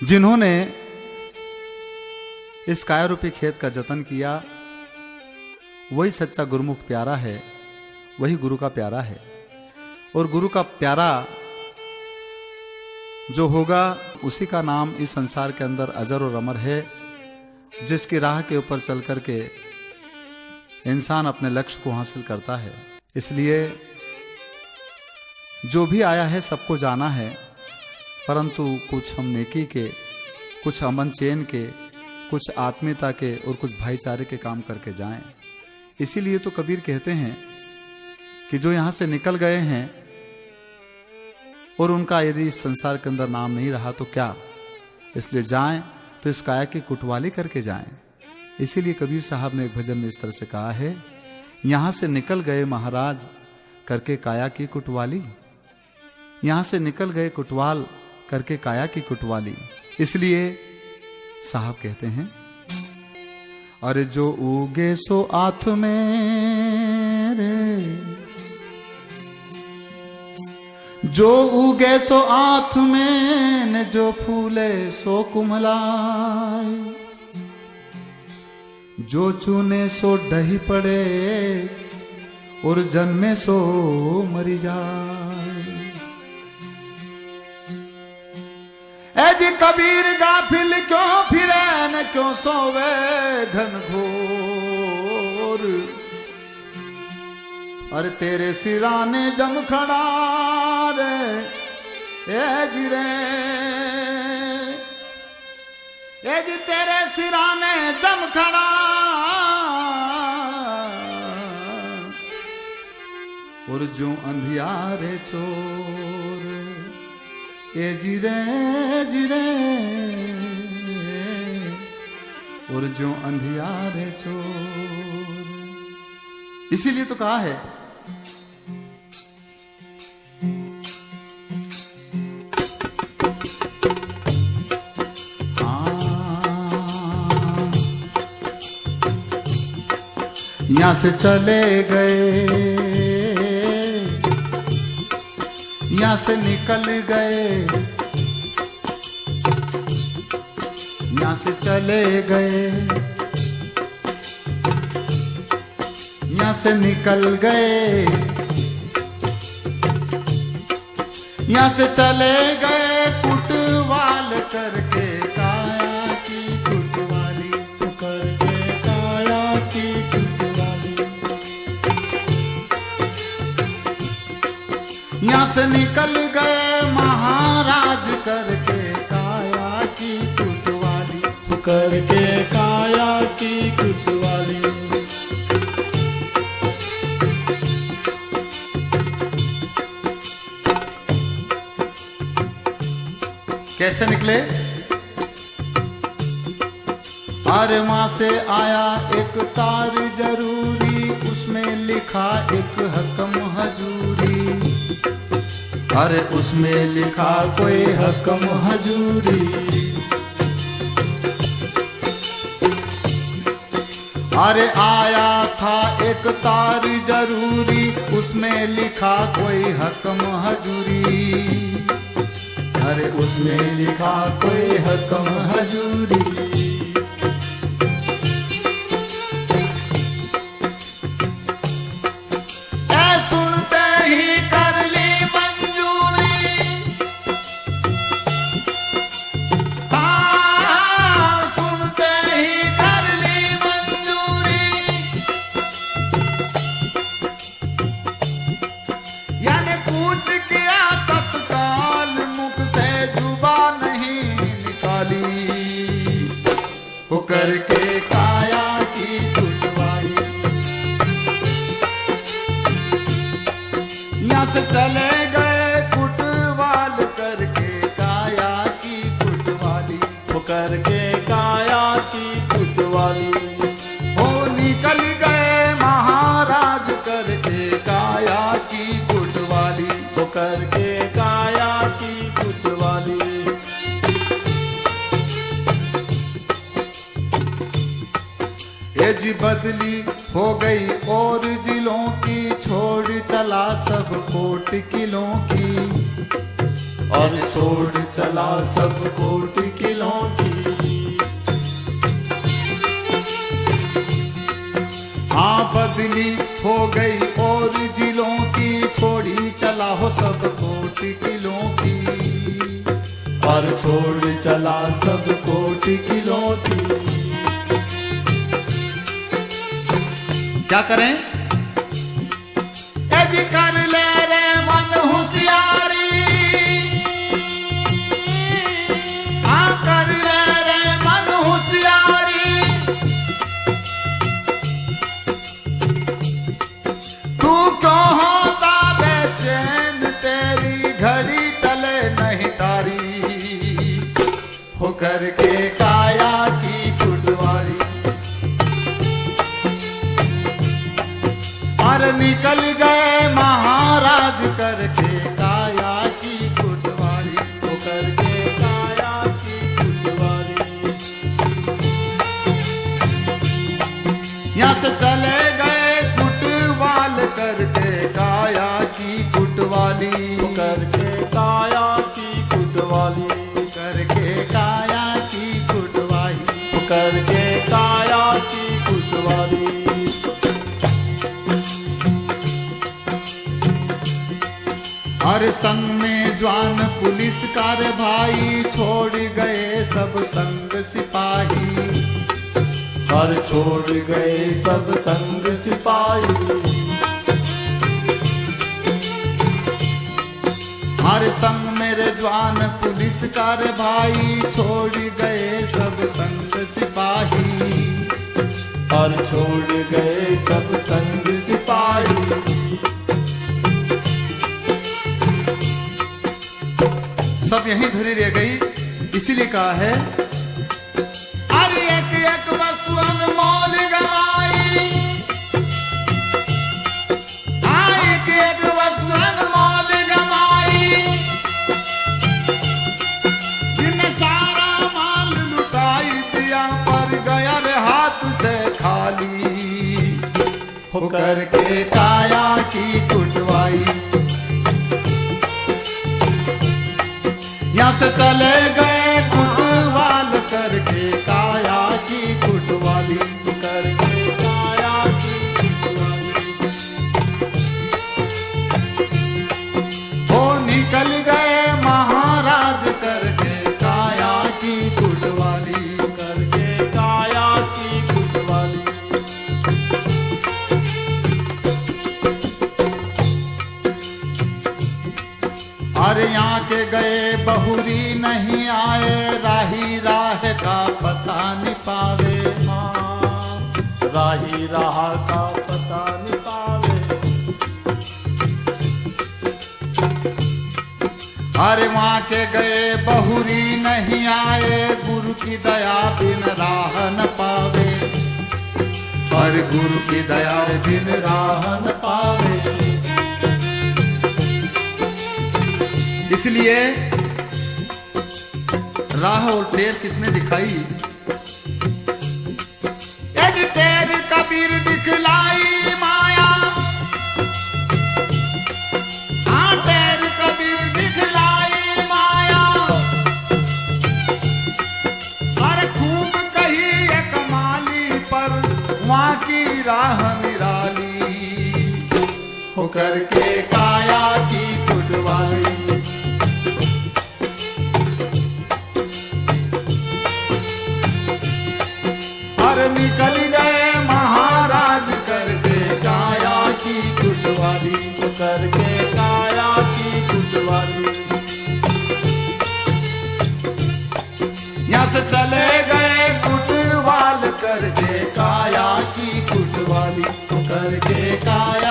जिन्होंने इस काया रूपी खेत का जतन किया, वही सच्चा गुरुमुख प्यारा है, वही गुरु का प्यारा है। और गुरु का प्यारा जो होगा उसी का नाम इस संसार के अंदर अजर और अमर है, जिसकी राह के ऊपर चल करके इंसान अपने लक्ष्य को हासिल करता है। इसलिए जो भी आया है सबको जाना है, परंतु कुछ हम नेकी के, कुछ अमन चैन के, कुछ आत्मीयता के और कुछ भाईचारे के काम करके जाएं। इसीलिए तो कबीर कहते हैं कि जो यहां से निकल गए हैं और उनका यदि इस संसार के अंदर नाम नहीं रहा तो क्या, इसलिए जाएं तो इस काया की कुटवाली करके जाएं। इसीलिए कबीर साहब ने एक भजन में इस तरह से कहा है, यहां से निकल गए महाराज करके काया की कुटवाली, यहां से निकल गए कुटवाल करके काया की कुटवाली। इसलिए साहब कहते हैं, अरे जो उगे सो आथ में रे, जो उगे सो आथ में न, जो फूले सो कुमलाए, जो चुने सो ढही पड़े और जन्मे सो मरी जाए। जी कबीर गाफिल क्यों फिरे न, क्यों सोवे घनघोर, अरे तेरे सिराने जम खड़ा रे, ए जी रे, ए जी तेरे सिराने जम खड़ा, और जो अंधियारे चोर, ए जी रे और जो अंधियारे चोर। इसीलिए तो कहा है, यहां से चले गए, यहां से निकल गए, यहां से चले गए, यहां से निकल गए, यहां से चले गए कुटवाल करके काया की कुटवाली, करके काया की कुटवाली। यहां से निकल गए महाराज करके काया की कुटवाली, करके काया की कुटवाली। कैसे निकले? अरे वहां से आया एक तार जरूरी, उसमें लिखा एक हकम हजूरी, अरे उसमें लिखा कोई हकम हजूरी। अरे आया था एक तार जरूरी, उसमें लिखा कोई हकम हजूरी, अरे उसमें लिखा कोई हकम हजूरी। करके काया की कुटवाली, यहां से चले गए कुटवाल करके काया की कुटवाली, करके काया की कुटवाली। ओ निकल गए महाराज करके काया की कुटवाली, करके काया की कुटवाली। एज बदली हो गई और जिलों की, छोड़ चला सब कोट किलों की, और छोड़ चला सब कोट किलों की। हाँ बदली हो गई और जिलों की, छोड़ी चला हो सब कोट किलों की। और छोड़ चला सब कोट किलों की। क्या करें? एज कर ले रे मन होशियारी, हाँ कर ले रे मन होशियारी। तू क्यों होता बेचैन, तेरी घड़ी टले नहीं तारी। हो करके काया की कुटवारी। और निकल गए महाराज करके काया की कुटवारी। हो करके काया की कुटवारी। यहाँ से चले गए कुटवाल करके काया की कुटवाली। हो करके काया की कुटवाली। करके काया की कुटवाली। हो करके काया की कुटवाली। हर संग में जवान पुलिस कार भाई, छोड़ गए सब संग सिपाही। और छोड़ गए सब संग सिपाही। हर संग मेरे जवान पुलिस कार भाई, छोड़ गए सब संग सिपाही। और छोड़ गए सब संग सिपाही। सब यहीं धरी रह गई, इसीलिए कहा है अरे एक एक वस्तु अनमोल गवाई। हाँ एक एक वस्तु अनमोल गवाई। जिन्हें सारा माल लुटाई दिया, पर गया रे हाथ से खाली। हो करके काया की कुटवाई। यहाँ से चले गए कुटवाल करके काया की कुटवाली। करके काया की कुटवाली। वो निकल गए महाराज करके काया की कुटवाली। करके काया की कुटवाली। अरे यहाँ के गए बहुरी नहीं आए, राही राह का पता नहीं पावे। राही राह का पता नहीं पावे। अरे वहाँ के गए बहुरी नहीं आए, गुरु की दया बिन राह न पावे। और गुरु की दया बिन राह न पावे। इसलिए राह और टेर किसने दिखाई? एक टेर कबीर दिखलाई माया। हाँ टेर कबीर दिखलाई माया। अरे खूब कही एक माली, पर वहाँ की राह निराली। हो करके काया की कुटवाली। और निकल गए महाराज करके काया की कुटवाली। हो करके काया की कुटवाली। यहाँ से चले गए कुटवाल करके काया की कुटवाली। हो करके काया